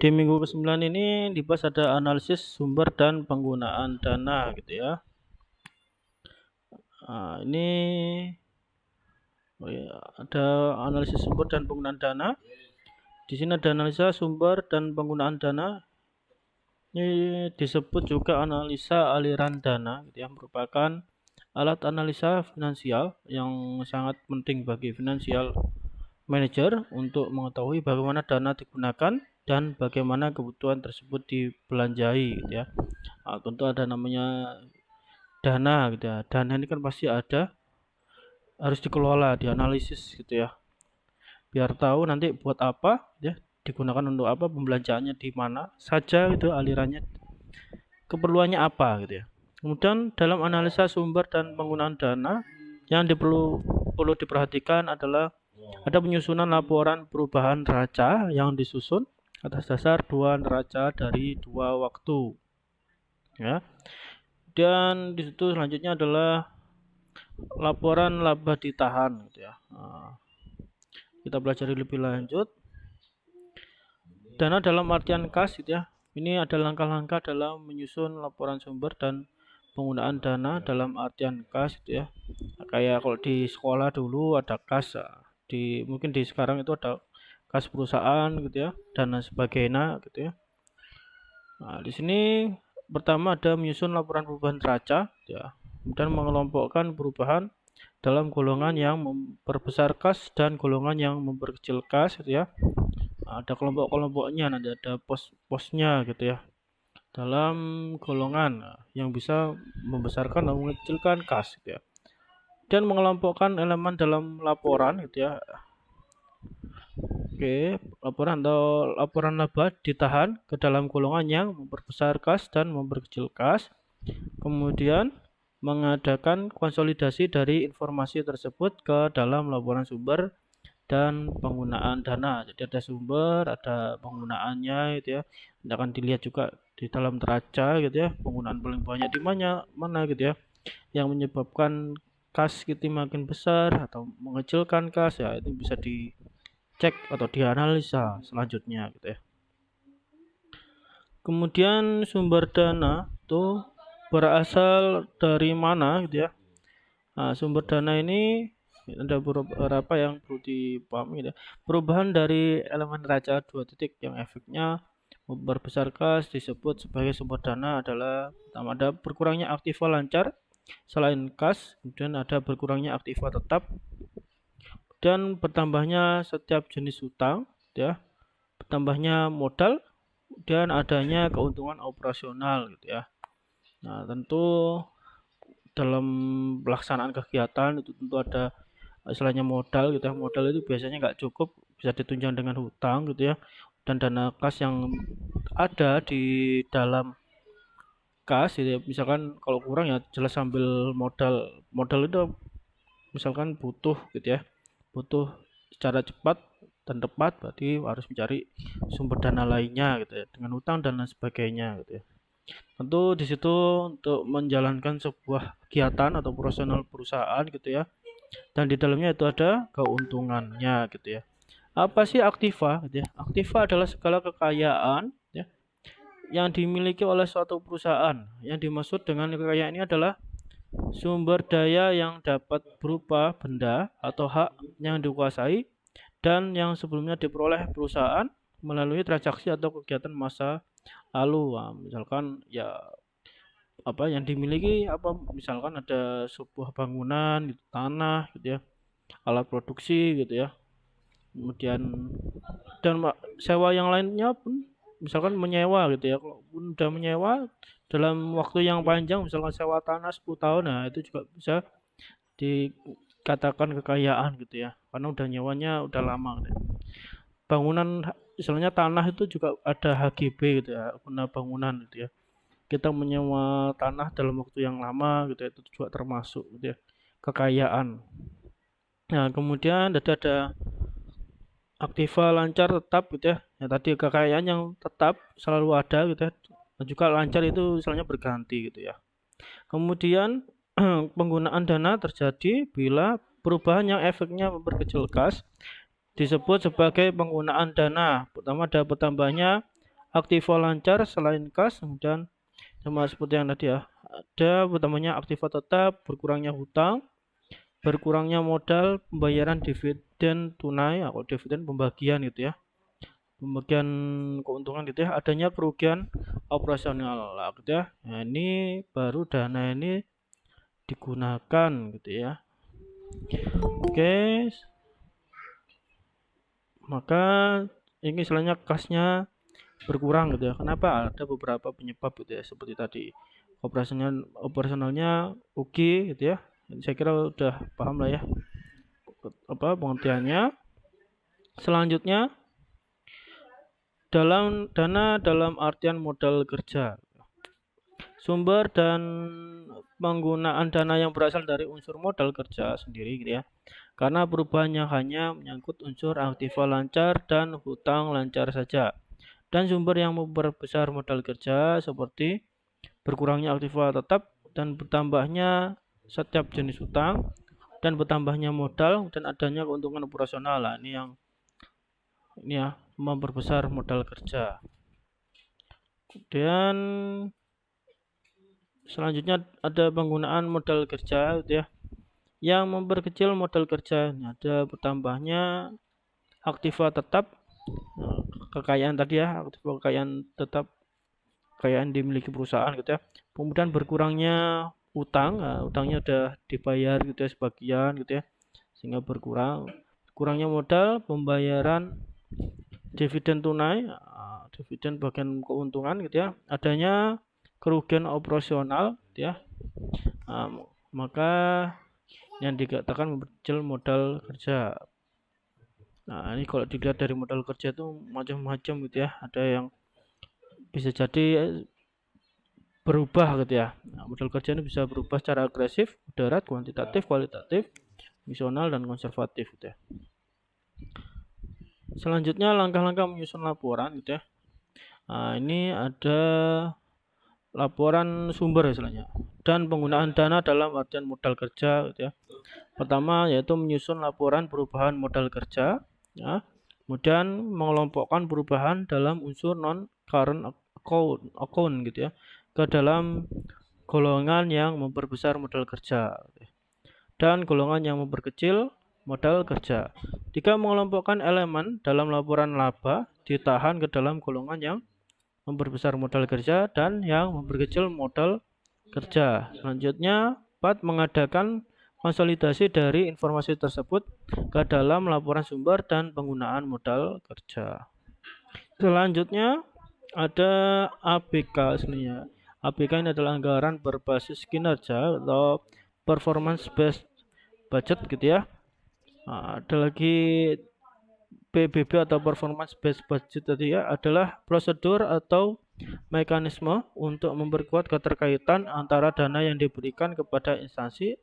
Di minggu ke-9 ini dibahas ada analisis sumber dan penggunaan dana gitu ya. Ini ada analisis sumber dan penggunaan dana. Di sini ada analisa sumber dan penggunaan dana. Ini disebut juga analisa aliran dana gitu ya, merupakan alat analisa finansial yang sangat penting bagi financial manager untuk mengetahui bagaimana dana digunakan dan bagaimana kebutuhan tersebut dibelanjai gitu ya. Tentu ada namanya dana gitu ya. Dana ini kan pasti ada, harus dikelola, dianalisis gitu ya. Biar tahu nanti buat apa ya, digunakan untuk apa, pembelanjaannya di mana saja gitu, alirannya, keperluannya apa gitu ya. Kemudian dalam analisa sumber dan penggunaan dana yang perlu diperhatikan adalah ada penyusunan laporan perubahan neraca yang disusun atas dasar dua neraca dari dua waktu ya. Dan di situ selanjutnya adalah laporan laba ditahan gitu ya. Kita pelajari lebih lanjut. Dana dalam artian kas gitu ya. Ini ada langkah-langkah dalam menyusun laporan sumber dan penggunaan dana dalam artian kas gitu ya. Kayak kalau di sekolah dulu ada kas, mungkin di sekarang itu ada kas perusahaan gitu ya, dan sebagainya gitu ya. Di sini pertama ada menyusun laporan perubahan neraca ya, dan mengelompokkan perubahan dalam golongan yang memperbesar kas dan golongan yang memperkecil kas gitu ya. Ada kelompok-kelompoknya, nanti ada pos-posnya gitu ya, dalam golongan yang bisa membesarkan dan mengecilkan kas gitu ya. Dan mengelompokkan elemen dalam laporan gitu ya. Oke, laporan laba ditahan ke dalam golongan yang memperbesar kas dan memperkecil kas. Kemudian mengadakan konsolidasi dari informasi tersebut ke dalam laporan sumber dan penggunaan dana. Jadi ada sumber, ada penggunaannya gitu ya. Akan dilihat juga di dalam neraca gitu ya, penggunaan paling banyak di mana gitu ya, yang menyebabkan kas kita makin besar atau mengecilkan kas ya, itu bisa dicek atau dianalisa selanjutnya gitu ya. Kemudian sumber dana itu berasal dari mana gitu ya. Sumber dana ini ada beberapa yang perlu dipahami ya. Perubahan dari elemen neraca dua titik yang efeknya memperbesar kas disebut sebagai sumber dana adalah pertama ada berkurangnya aktiva lancar selain kas, kemudian ada berkurangnya aktiva tetap, dan bertambahnya setiap jenis utang ya, bertambahnya modal, dan adanya keuntungan operasional gitu ya. Nah, tentu dalam pelaksanaan kegiatan itu tentu ada istilahnya modal gitu ya. Modal itu biasanya nggak cukup, bisa ditunjang dengan hutang gitu ya, dan dana kas yang ada di dalam kas gitu ya. Misalkan kalau kurang ya jelas sambil modal itu misalkan butuh gitu ya, butuh secara cepat dan tepat, berarti harus mencari sumber dana lainnya gitu ya, dengan hutang dan lain sebagainya gitu ya. Tentu di situ untuk menjalankan sebuah kegiatan atau operasional perusahaan gitu ya, dan di dalamnya itu ada keuntungannya gitu ya. Apa sih aktiva gitu ya? Aktiva adalah segala kekayaan ya yang dimiliki oleh suatu perusahaan. Yang dimaksud dengan kekayaan ini adalah sumber daya yang dapat berupa benda atau hak yang dikuasai dan yang sebelumnya diperoleh perusahaan melalui transaksi atau kegiatan masa lalu. Misalkan ya apa yang dimiliki, apa misalkan ada sebuah bangunan gitu, tanah gitu ya, alat produksi gitu ya, kemudian dan sewa yang lainnya pun, misalkan menyewa gitu ya. Kalau pun udah menyewa dalam waktu yang panjang, misalkan sewa tanah 10 tahun, nah itu juga bisa dikatakan kekayaan gitu ya, karena udah nyewanya udah lama gitu ya. Bangunan misalnya tanah itu juga ada HGB gitu ya, guna bangunan gitu ya. Kita menyewa tanah dalam waktu yang lama gitu ya, itu juga termasuk gitu ya, kekayaan. Nah, kemudian ada aktiva lancar tetap gitu ya. Ya tadi kekayaan yang tetap selalu ada gitu ya. Dan juga lancar itu misalnya berganti gitu ya. Kemudian penggunaan dana terjadi bila perubahan yang efeknya memperkecil kas disebut sebagai penggunaan dana. Pertama ada bertambahnya aktiva lancar selain kas, kemudian sama seperti yang tadi ya. Ada pertamanya aktiva tetap, berkurangnya hutang, berkurangnya modal, pembayaran dividen tunai atau dividen pembagian gitu ya. Pembagian keuntungan gitu ya, adanya kerugian operasional lah gitu ya. Nah, ini baru dana ini digunakan gitu ya. Oke. Maka ini istilahnya kasnya berkurang gitu ya. Kenapa? Ada beberapa penyebab gitu ya, seperti tadi operasionalnya oke gitu ya. Saya kira udah paham lah ya apa pengertiannya. Selanjutnya dalam dana dalam artian modal kerja. Sumber dan penggunaan dana yang berasal dari unsur modal kerja sendiri gitu ya. Karena perubahannya hanya menyangkut unsur aktiva lancar dan hutang lancar saja. Dan sumber yang memperbesar modal kerja seperti berkurangnya aktiva tetap dan bertambahnya setiap jenis hutang dan bertambahnya modal dan adanya keuntungan operasional. Nah, ini ya memperbesar modal kerja. Kemudian selanjutnya ada penggunaan modal kerja gitu ya, yang memperkecil modal kerja. Ini ada bertambahnya aktiva tetap, kekayaan tadi ya, aktiva kekayaan tetap, kekayaan dimiliki perusahaan gitu ya. Kemudian berkurangnya utang, utangnya udah dibayar gitu ya sebagian gitu ya, sehingga berkurangnya modal, pembayaran dividen tunai, dividen bagian keuntungan gitu ya, adanya kerugian operasional gitu ya. Maka yang dikatakan memperkecil modal kerja. Nah, ini kalau dilihat dari modal kerja itu macam-macam gitu ya. Ada yang bisa jadi berubah gitu ya. Nah, modal kerja ini bisa berubah secara agresif, moderat, kuantitatif, kualitatif, misional, dan konservatif gitu ya. Selanjutnya langkah-langkah menyusun laporan gitu ya. Nah, ini ada laporan sumber istilahnya dan penggunaan dana dalam artian modal kerja gitu ya. Pertama yaitu menyusun laporan perubahan modal kerja ya. Kemudian mengelompokkan perubahan dalam unsur non current account gitu ya ke dalam golongan yang memperbesar modal kerja dan golongan yang memperkecil modal kerja. Jika mengelompokkan elemen dalam laporan laba ditahan ke dalam golongan yang memperbesar modal kerja dan yang memperkecil modal kerja. Selanjutnya, 4. Mengadakan konsolidasi dari informasi tersebut ke dalam laporan sumber dan penggunaan modal kerja. Selanjutnya, ada ABK sebenarnya. ABK ini adalah anggaran berbasis kinerja atau performance based budget gitu ya. Nah, ada lagi PBB atau performance based budget tadi ya, adalah prosedur atau mekanisme untuk memperkuat keterkaitan antara dana yang diberikan kepada instansi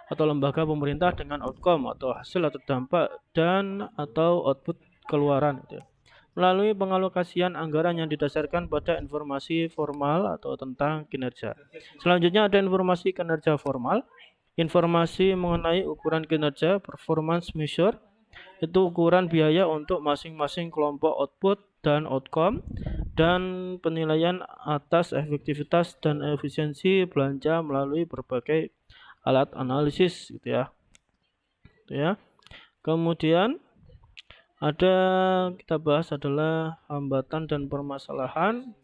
atau lembaga pemerintah dengan outcome atau hasil atau dampak dan atau output keluaran gitu ya. Melalui pengalokasian anggaran yang didasarkan pada informasi formal atau tentang kinerja. Selanjutnya ada informasi kinerja formal, informasi mengenai ukuran kinerja, performance measure, itu ukuran biaya untuk masing-masing kelompok output dan outcome, dan penilaian atas efektivitas dan efisiensi belanja melalui berbagai alat analisis gitu ya. Kemudian ada kita bahas adalah hambatan dan permasalahan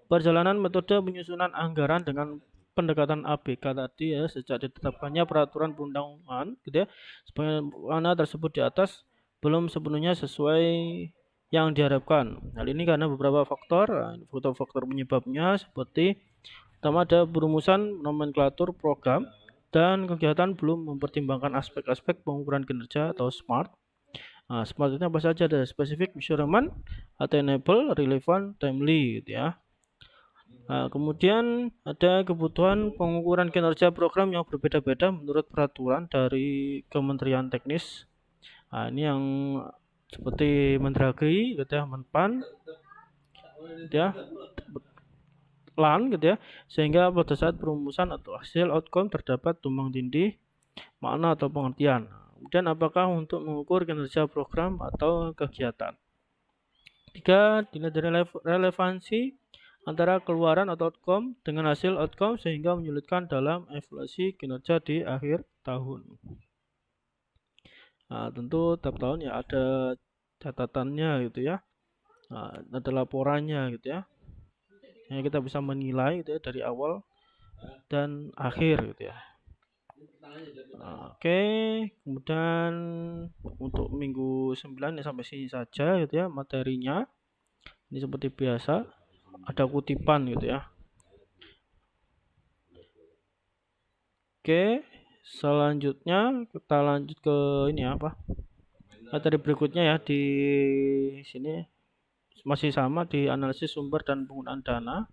perjalanan metode penyusunan anggaran dengan pendekatan ABK tadi ya, sejak ditetapkannya peraturan perundangan gitu ya, sebagaimana tersebut di atas belum sepenuhnya sesuai yang diharapkan. Hal ini karena beberapa faktor penyebabnya seperti pertama ada perumusan nomenklatur program dan kegiatan belum mempertimbangkan aspek-aspek pengukuran kinerja atau SMART. Nah, SMART itu apa saja? Ada specific, measurement, attainable, relevant, timely gitu ya. Nah, kemudian ada kebutuhan pengukuran kinerja program yang berbeda-beda menurut peraturan dari Kementerian Teknis. Nah, ini yang seperti Mendagri gitu ya, Menpan gitu ya, LAN gitu ya, sehingga pada saat perumusan atau hasil outcome terdapat tumpang tindih makna atau pengertian. Kemudian apakah untuk mengukur kinerja program atau kegiatan. Ketiga, dilihat dari relevansi antara keluaran atau outcome dengan hasil outcome sehingga menyulitkan dalam evaluasi kinerja di akhir tahun. Nah, tentu tiap tahun ya ada catatannya gitu ya. Nah, ada laporannya gitu ya. Yang kita bisa menilai gitu ya dari awal dan akhir gitu ya. Oke, kemudian untuk minggu 9 ya sampai sini saja gitu ya materinya. Ini seperti biasa ada kutipan gitu ya. Oke, selanjutnya kita lanjut ke ini apa? Materi berikutnya ya di sini masih sama di analisis sumber dan penggunaan dana.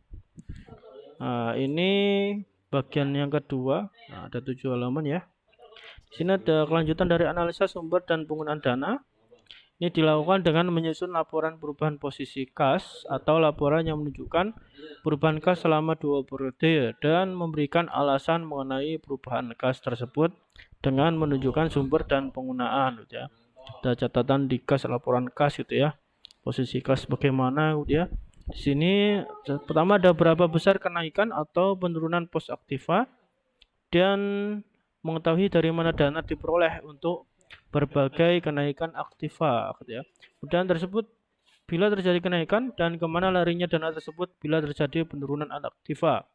Nah, ini bagian yang kedua. Nah, ada 7 halaman ya. Di sini ada kelanjutan dari analisa sumber dan penggunaan dana. Ini dilakukan dengan menyusun laporan perubahan posisi kas atau laporan yang menunjukkan perubahan kas selama 2 periode dan memberikan alasan mengenai perubahan kas tersebut dengan menunjukkan sumber dan penggunaan gitu ya. Ada catatan di kas, laporan kas gitu ya. Posisi kas bagaimana gitu ya. Di sini pertama ada berapa besar kenaikan atau penurunan pos aktiva dan mengetahui dari mana dana diperoleh untuk berbagai kenaikan aktiva gitu ya. Kemudian tersebut bila terjadi kenaikan dan kemana larinya dana tersebut bila terjadi penurunan aktiva.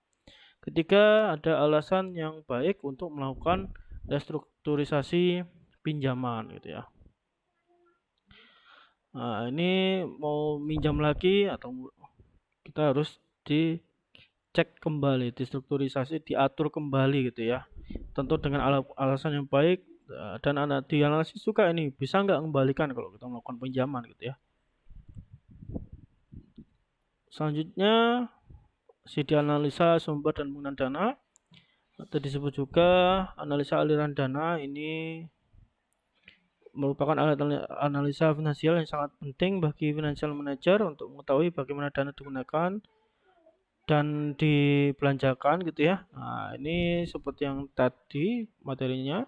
Ketiga, ada alasan yang baik untuk melakukan restrukturisasi pinjaman gitu ya. Nah, ini mau minjam lagi atau kita harus dicek kembali, distrukturisasi, diatur kembali gitu ya. Tentu dengan alasan yang baik dan dianalisis juga ini bisa nggak kembalikan kalau kita melakukan pinjaman gitu ya. Selanjutnya dianalisa sumber dan penggunaan dana atau disebut juga analisa aliran dana. Ini merupakan analisa finansial yang sangat penting bagi financial manager untuk mengetahui bagaimana dana digunakan dan dibelanjakan gitu ya. Nah, ini seperti yang tadi materinya.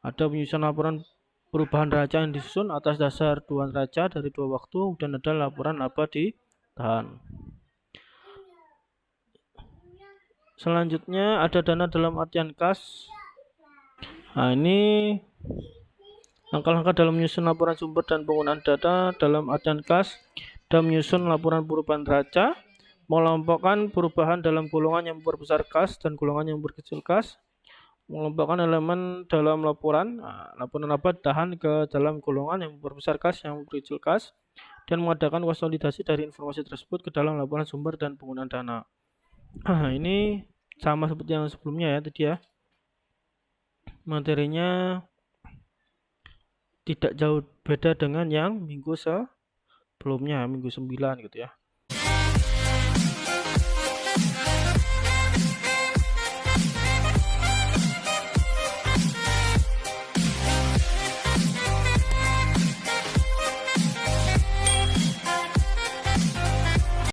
Ada penyusunan laporan perubahan neraca yang disusun atas dasar dua neraca dari 2 waktu dan ada laporan laba ditahan. Selanjutnya ada dana dalam artian kas. Nah, ini langkah-langkah dalam menyusun laporan sumber dan penggunaan data dalam artian kas dan menyusun laporan perubahan neraca, mengelompokkan perubahan dalam golongan yang memperbesar kas dan golongan yang memperkecil kas, mengelompokkan elemen dalam laporan. Nah, laporan laba ditahan ke dalam golongan yang memperbesar kas, yang memperkecil kas, dan mengadakan konsolidasi dari informasi tersebut ke dalam laporan sumber dan penggunaan dana. Nah, ini sama seperti yang sebelumnya ya tadi ya. Materinya tidak jauh beda dengan yang minggu sebelumnya, minggu 9 gitu ya.